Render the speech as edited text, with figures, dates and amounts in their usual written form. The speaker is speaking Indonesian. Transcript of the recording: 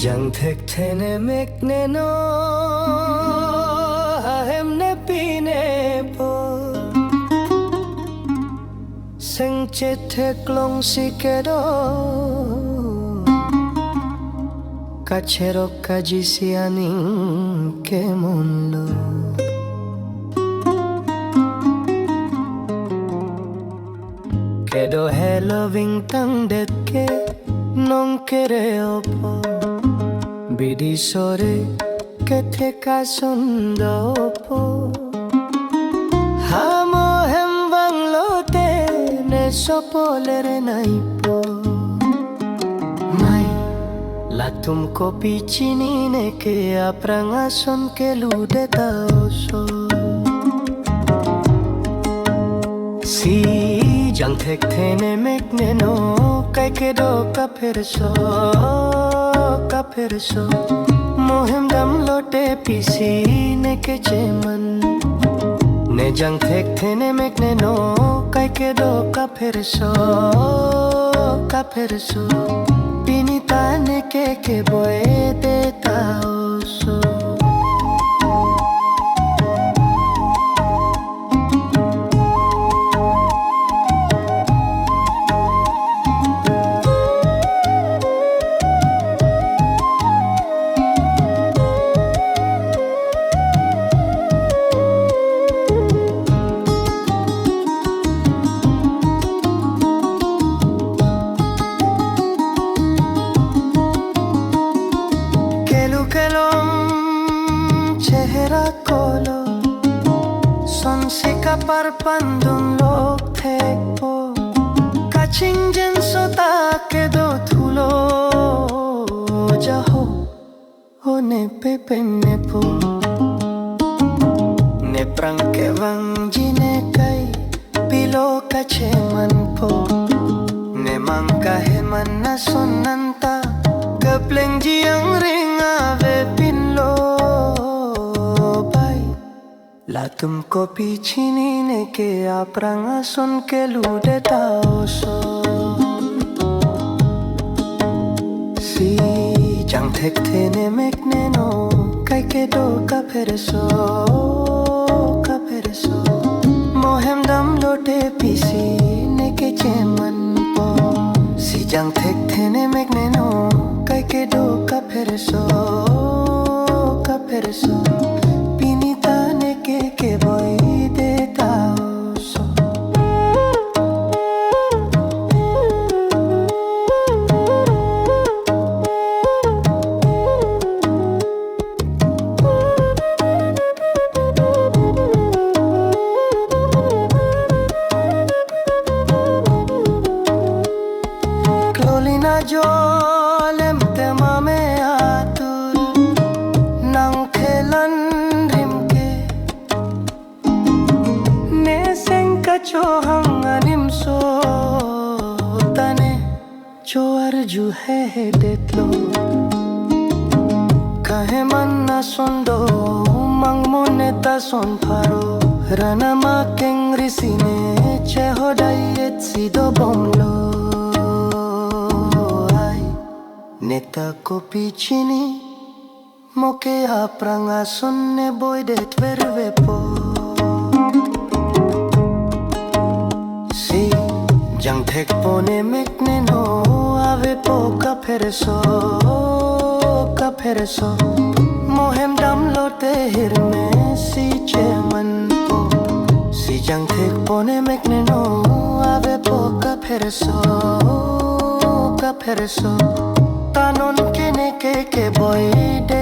Jang thek thene mek ne no ahem ne pine po seng che thek long si kedo kachero kaji si aning ke mundo kedo hello ving tang det ke nong kere opo Bidi sore kete kasundo po Hamo hembang lote ne sopolere naipo Mai latum kopi chini ne ke aprangason ke lude taoso Si jang thek thene mek ne no kai ke do kaphereso Kaphereso mohem dam lote pisi ne ke cheman ne jang thek thene mek ne no kai ke do kaphereso Kaphereso pinita ne ke boy de taoso Parpandun lok thekpo kaching jen sota ke do thulo jaho hone pe penne po ne prang ke wang jine kai pilo kache man po ne mangka he man na sonanta kapleng jiang ring ave pinlo Latum kopi chini ne ke aprangason ke lude taoso Si jang thek thene mek ne no kai ke do kaphereso Kaphereso mohem dam lote pisi ne ke cheman po Si jang thek thene mek ne no kai ke do kaphereso Kaphereso que voy de taoso Clolina jo lem temame atur nang thelan cho hang anim so tane cho arju hai detlo kahe manna sondo mangmun ta son pharo rana ma keng risine che hodai et sido bomlo ai neta kopi chini moke apranga sonne boy det verve po Jang thek pone mek ne no ave po kaphereso Kaphereso mohem dam lote hir me si cheman po Si jang thek pone mek ne no ave po kaphereso Kaphereso tanon ke boy de